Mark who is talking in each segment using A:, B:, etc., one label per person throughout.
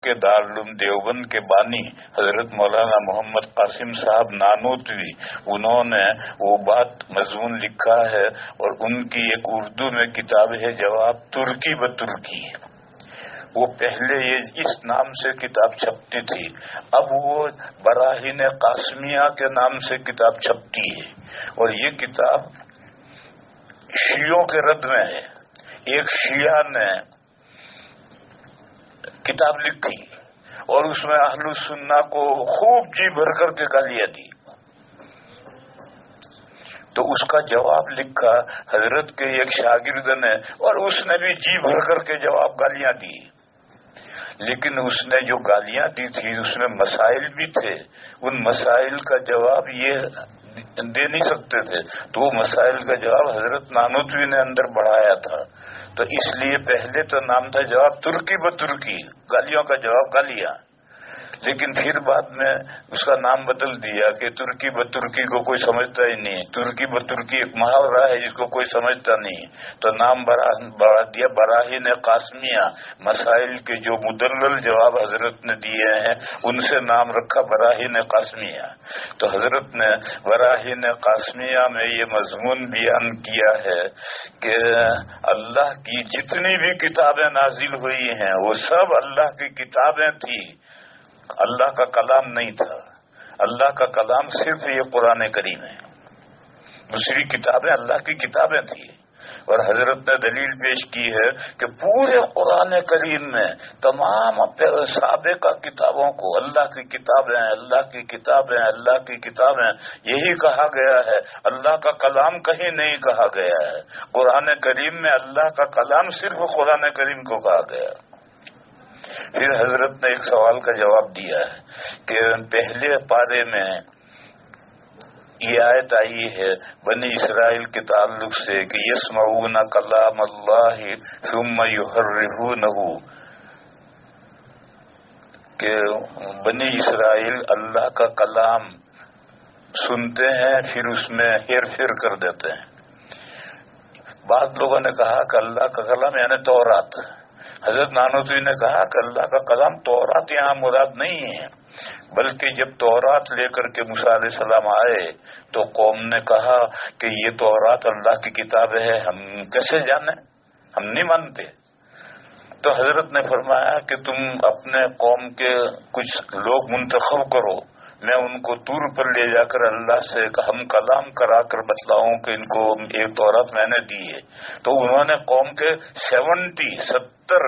A: کے دارالعلوم دیوبند کے بانی حضرت مولانا محمد قاسم صاحب نانوتوی، انہوں نے وہ بات مضمون لکھا ہے، اور ان کی ایک اردو میں کتاب ہے جواب ترکی بترکی۔ وہ پہلے یہ اس نام سے کتاب چھپتی تھی، اب وہ براہین قاسمیہ کے نام سے کتاب چھپتی ہے، اور یہ کتاب شیعوں کے رد میں ہے۔ ایک شیعہ نے کتاب لکھی اور اس میں اہل السنہ کو خوب جی بھر کر کے گالیاں دی، تو اس کا جواب لکھا حضرت کے ایک شاگرد نے، اور اس نے بھی جی بھر کر کے جواب گالیاں دی، لیکن اس نے جو گالیاں دی تھی اس میں مسائل بھی تھے، ان مسائل کا جواب یہ دے نہیں سکتے تھے، تو وہ مسائل کا جواب حضرت نانوتوی نے اندر بڑھایا تھا، تو اس لیے پہلے تو نام تھا جواب ترکی بترکی، گالیوں کا جواب گالیاں، لیکن پھر بعد میں اس کا نام بدل دیا کہ ترکی بترکی کو کوئی سمجھتا ہی نہیں، ترکی بترکی ایک محاورہ ہے جس کو کوئی سمجھتا نہیں، تو نام بڑھا دیا براہین قاسمیہ، مسائل کے جو مدلل جواب حضرت نے دیے ہیں ان سے نام رکھا براہین قاسمیہ۔ تو حضرت نے براہین قاسمیہ میں یہ مضمون بیان کیا ہے کہ اللہ کی جتنی بھی کتابیں نازل ہوئی ہیں وہ سب اللہ کی کتابیں تھی، اللہ کا کلام نہیں تھا۔ اللہ کا کلام صرف یہ قرآن کریم ہے، دوسری کتابیں اللہ کی کتابیں تھیں، اور حضرت نے دلیل پیش کی ہے کہ پورے قرآن کریم میں تمام سابقہ کتابوں کو اللہ کی کتابیں، اللہ کی کتابیں، اللہ کی کتابیں یہی کہا گیا ہے، اللہ کا کلام کہیں نہیں کہا گیا ہے۔ قرآن کریم میں اللہ کا کلام صرف قرآن کریم کو کہا گیا۔ پھر حضرت نے ایک سوال کا جواب دیا ہے کہ پہلے پارے میں یہ آیت آئی ہے بنی اسرائیل کے تعلق سے کہ یسمعون کلام اللہ ثم یحرفونہ، کہ بنی اسرائیل اللہ کا کلام سنتے ہیں پھر اس میں ہیر پھیر کر دیتے ہیں۔ بعض لوگوں نے کہا کہ اللہ کا کلام یعنی تورات، حضرت نانوتوی نے کہا کہ اللہ کا کلام تورات یہاں مراد نہیں ہے، بلکہ جب تورات لے کر کے موسیٰ علیہ السلام آئے تو قوم نے کہا کہ یہ تورات اللہ کی کتاب ہے، ہم کیسے جانیں، ہم نہیں مانتے۔ تو حضرت نے فرمایا کہ تم اپنے قوم کے کچھ لوگ منتخب کرو، میں ان کو طور پر لے جا کر اللہ سے ہم کلام کرا کر بتلاؤں کہ ان کو ایک تورات میں نے دی ہے۔ تو انہوں نے قوم کے 70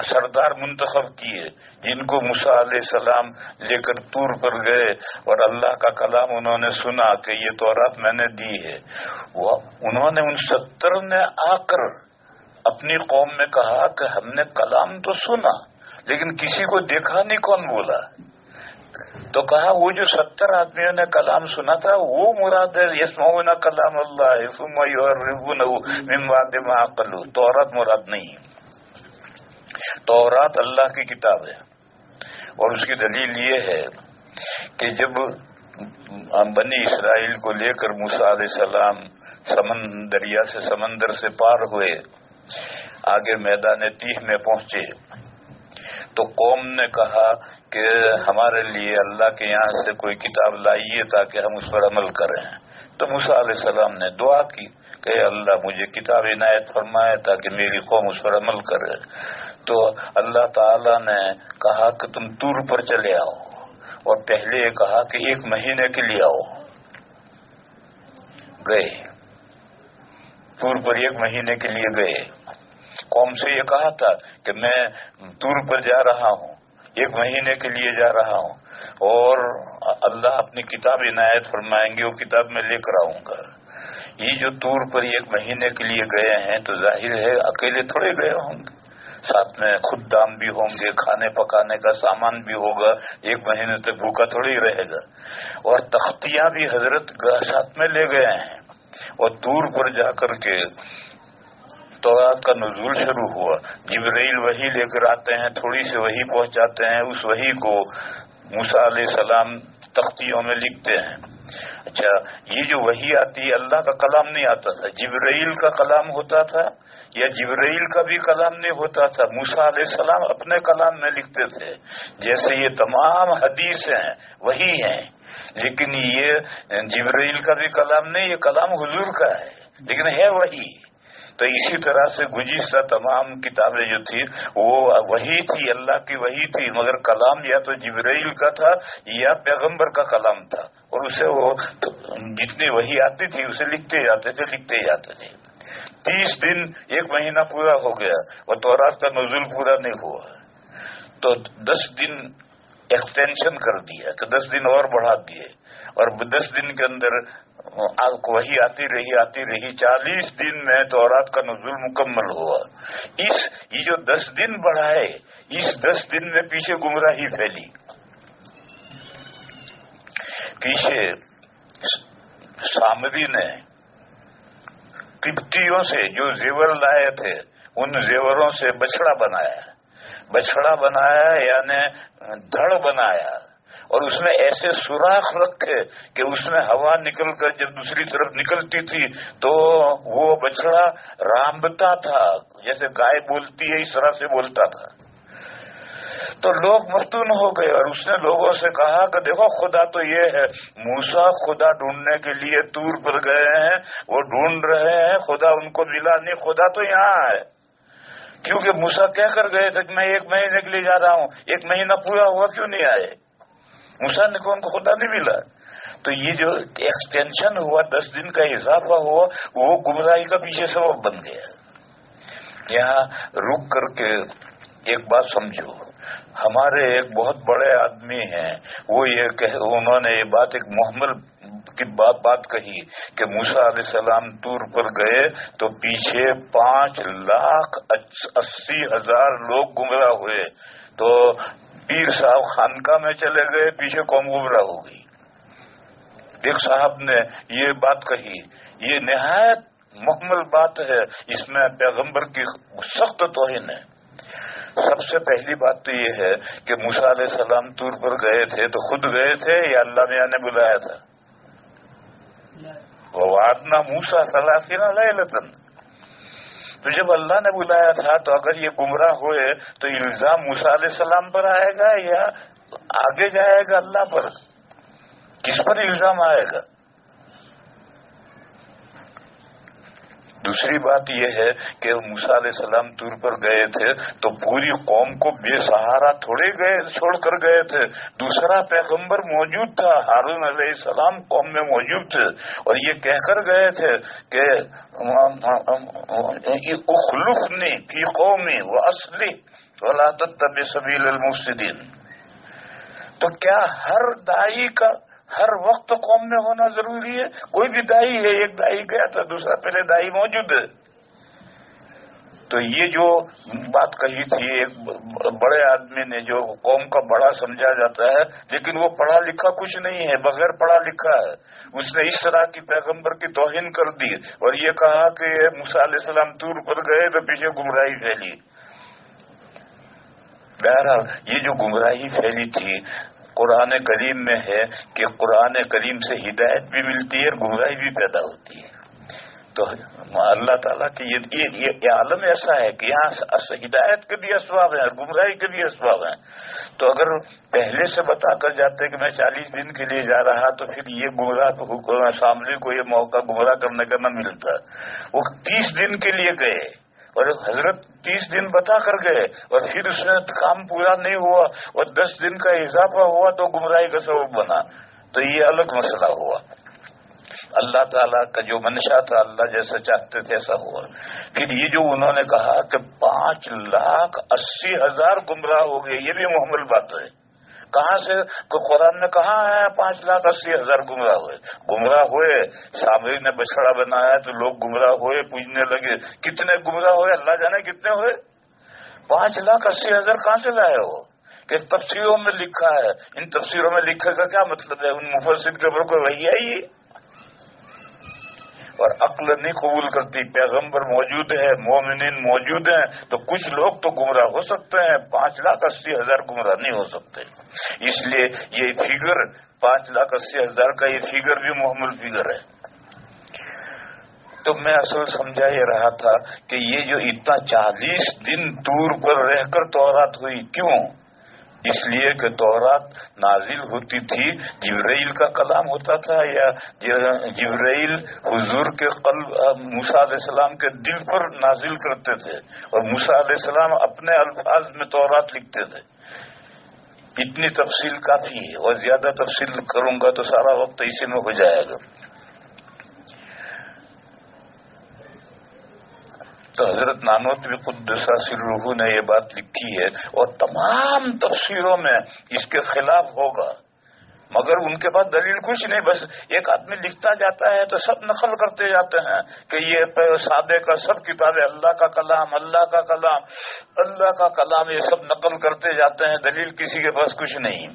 A: سردار منتخب کیے جن کو موسیٰ علیہ السلام لے کر طور پر گئے اور اللہ کا کلام انہوں نے سنا کہ یہ تورات میں نے دی ہے۔ انہوں نے ان 70 نے آ کر اپنی قوم میں کہا کہ ہم نے کلام تو سنا لیکن کسی کو دیکھا نہیں، کون بولا؟ تو کہا وہ جو 70 آدمیوں نے کلام سنا تھا وہ مراد ہے، یسمعون کلام اللہ ثم یحرفونہ من بعد ما عقلوہ، تورات مراد نہیں۔ تورات اللہ کی کتاب ہے، اور اس کی دلیل یہ ہے کہ جب بنی اسرائیل کو لے کر موسیٰ علیہ السلام دریا سے سمندر سے پار ہوئے، آگے میدان تیہ میں پہنچے تو قوم نے کہا کہ ہمارے لیے اللہ کے یہاں سے کوئی کتاب لائیے تاکہ ہم اس پر عمل کریں۔ تو موسیٰ علیہ السلام نے دعا کی کہ اللہ مجھے کتاب عنایت فرمائے تاکہ میری قوم اس پر عمل کرے۔ تو اللہ تعالی نے کہا کہ تم طور پر چلے آؤ، اور پہلے یہ کہا کہ 1 مہینے کے لیے آؤ، گئے طور پر 1 مہینے کے لیے گئے۔ قوم سے یہ کہا تھا کہ میں طور پر جا رہا ہوں، 1 مہینے کے لیے جا رہا ہوں، اور اللہ اپنی کتاب عنایت فرمائیں گے، وہ کتاب میں لے کر آؤں گا۔ یہ جو طور پر 1 مہینے کے لیے گئے ہیں تو ظاہر ہے اکیلے تھوڑے گئے ہوں گے، ساتھ میں خدام بھی ہوں گے، کھانے پکانے کا سامان بھی ہوگا، 1 مہینے تک بھوکا تھوڑی رہے گا، اور تختیاں بھی حضرت ساتھ میں لے گئے ہیں۔ اور طور پر جا کر کے تورات کا نزول شروع ہوا، جبرائیل وحی لے کر آتے ہیں، تھوڑی سی وحی پہنچاتے ہیں، اس وحی کو موسیٰ علیہ السلام تختیوں میں لکھتے ہیں، اچھا، یہ جو وحی آتی ہے اللہ کا کلام نہیں آتا تھا، جبرائیل کا کلام ہوتا تھا، یا جبرائیل کا بھی کلام نہیں ہوتا تھا، موسیٰ علیہ السلام اپنے کلام میں لکھتے تھے. جیسے یہ تمام حدیث ہیں وہی ہیں، لیکن یہ جبرائیل کا بھی کلام نہیں، یہ کلام حضور کا ہے لیکن ہے وہی. تو اسی طرح سے گزشتہ تمام کتابیں جو تھی وہ وہی تھی، اللہ کی وہی تھی، مگر کلام یا تو جبرائیل کا تھا یا پیغمبر کا کلام تھا، اور اسے وہ جتنی وہی آتی تھی اسے لکھتے جاتے تھے. 30 دن 1 مہینہ پورا ہو گیا اور تورات کا نزول پورا نہیں ہوا، تو 10 دن ایکسٹینشن کر دیا کہ 10 دن اور بڑھا دیے، اور 10 دن کے اندر وہی آتی رہی 40 دن میں تورات کا نزول مکمل ہوا. یہ جو 10 دن بڑھائے، اس 10 دن میں پیچھے گمراہی پھیلی. پیچھے سامری نے قبطیوں سے جو زیور لائے تھے ان زیوروں سے بچڑا بنایا یعنی دھڑ بنایا، اور اس میں ایسے سوراخ رکھے کہ اس میں ہوا نکل کر جب دوسری طرف نکلتی تھی تو وہ بچڑا رامبتا تھا، جیسے گائے بولتی ہے اس طرح سے بولتا تھا. تو لوگ مفتون ہو گئے، اور اس نے لوگوں سے کہا کہ دیکھو خدا تو یہ ہے، موسیٰ خدا ڈھونڈنے کے لیے طور پر گئے ہیں، وہ ڈھونڈ رہے ہیں، خدا ان کو ملا نہیں، خدا تو یہاں ہے. کیونکہ موسیٰ کہہ کر گئے تھے کہ میں 1 مہینے کے لیے جا رہا ہوں، 1 مہینہ پورا ہوا کیوں نہیں آئے؟ موسیٰ نے کہا ان کو خدا نہیں ملا. تو یہ جو ایکسٹینشن ہوا، 10 دن کا اضافہ ہوا، وہ گمراہی کا پیچھے سبب بن گیا. یہاں رک کر کے ایک بات سمجھو، ہمارے ایک بہت بڑے آدمی ہیں، وہ انہوں نے یہ بات ایک محمل کی بات کہی کہ موسیٰ علیہ السلام طور پر گئے تو پیچھے 5,80,000 لوگ گمراہ ہوئے. تو پیر صاحب خانقاہ میں چلے گئے، پیچھے قوم گمراہ ہو گئی. ایک صاحب نے یہ بات کہی، یہ نہایت محمل بات ہے، اس میں پیغمبر کی سخت توہین ہے. سب سے پہلی بات تو یہ ہے کہ موسیٰ علیہ السلام طور پر گئے تھے تو خود گئے تھے یا اللہ میاں نے بلایا تھا؟ وَوَعَدْنَا مُوسَىٰ 30 لَيْلَةً. تو جب اللہ نے بلایا تھا تو اگر یہ گمراہ ہوئے تو الزام موسیٰ علیہ السلام پر آئے گا یا آگے جائے گا اللہ پر؟ کس پر الزام آئے گا؟ دوسری بات یہ ہے کہ موسیٰ علیہ السلام طور پر گئے تھے تو پوری قوم کو بے سہارا تھوڑے چھوڑ کر گئے تھے. دوسرا پیغمبر موجود تھا، ہارون علیہ السلام قوم میں موجود تھے، اور یہ کہہ کر گئے تھے کہ اخلفنی فی قومی واصلح ولا تتبع سبیل المفسدین. تو کیا ہر دائی کا ہر وقت قوم میں ہونا ضروری ہے؟ کوئی بھی دائی ہے، ایک دائی گیا تھا، دوسرا پہلے دائی موجود ہے. تو یہ جو بات کہی تھی ایک بڑے آدمی نے جو قوم کا بڑا سمجھا جاتا ہے لیکن وہ پڑھا لکھا کچھ نہیں ہے، بغیر پڑھا لکھا ہے، اس نے اس طرح کی پیغمبر کی توہین کر دی اور یہ کہا کہ موسیٰ علیہ السلام طور پر گئے تو پیچھے گمراہی پھیلی. بہرحال یہ جو گمراہی پھیلی تھی قرآن کریم میں ہے کہ قرآن کریم سے ہدایت بھی ملتی ہے اور گمراہی بھی پیدا ہوتی ہے. تو اللہ تعالیٰ کی یہ عالم ایسا ہے کہ یہاں ہدایت کے بھی اسباب ہیں اور گمراہی کے بھی اسباب ہیں. تو اگر پہلے سے بتا کر جاتے کہ میں 40 دن کے لیے جا رہا تو پھر یہ گمراہ سامنے کو یہ موقع گمراہ کرنے کا نہ ملتا. وہ 30 دن کے لیے گئے اور حضرت 30 دن بتا کر گئے اور پھر اس میں کام پورا نہیں ہوا اور 10 دن کا اضافہ ہوا تو گمراہی کا سبب بنا. تو یہ الگ مسئلہ ہوا. اللہ تعالیٰ کا جو منشا تھا اللہ جیسا چاہتے تھے ایسا ہوا. پھر یہ جو انہوں نے کہا کہ 5,80,000 گمراہ ہو گئے، یہ بھی محمل بات ہے. کہاں سے قرآن میں کہاں ہے 5,80,000 گمراہ ہوئے؟ سامری نے بچڑا بنایا تو لوگ گمراہ ہوئے، پوجنے لگے. کتنے گمراہ ہوئے اللہ جانے کتنے ہوئے. 5,80,000 کہاں سے لائے ہو؟ کہ تفسیروں میں لکھا ہے. ان تفسیروں میں لکھنے کا کیا مطلب ہے؟ ان مفسر کے اوپر کوئی وحی آئی ہے؟ اور عقل نہیں قبول کرتی. پیغمبر موجود ہے, مومنین موجود ہیں, تو کچھ لوگ تو گمراہ ہو سکتے ہیں, 5,80,000 گمراہ نہیں ہو سکتے. اس لیے یہ فگر 5,80,000 کا یہ فگر بھی محمل فگر ہے. تو میں اصل سمجھا یہ رہا تھا کہ یہ جو اتنا 40 دن طور پر رہ کر تورات ہوئی, کیوں؟ اس لیے کہ تورات نازل ہوتی تھی, جبرائیل کا کلام ہوتا تھا, یا جبرائیل حضور کے قلب موسیٰ علیہ السلام کے دل پر نازل کرتے تھے, اور موسیٰ علیہ السلام اپنے الفاظ میں تورات لکھتے تھے. اتنی تفصیل کافی ہے, اور زیادہ تفصیل کروں گا تو سارا وقت اسی میں ہو جائے گا. تو حضرت نانوتوی قدس سرہ نے یہ بات لکھی ہے, اور تمام تفسیروں میں اس کے خلاف ہوگا, مگر ان کے پاس دلیل کچھ نہیں. بس ایک آدمی لکھتا جاتا ہے تو سب نقل کرتے جاتے ہیں کہ یہ سادے کا سب کتابیں اللہ کا کلام, اللہ کا کلام, اللہ کا کلام, یہ سب نقل کرتے جاتے ہیں, دلیل کسی کے پاس کچھ نہیں.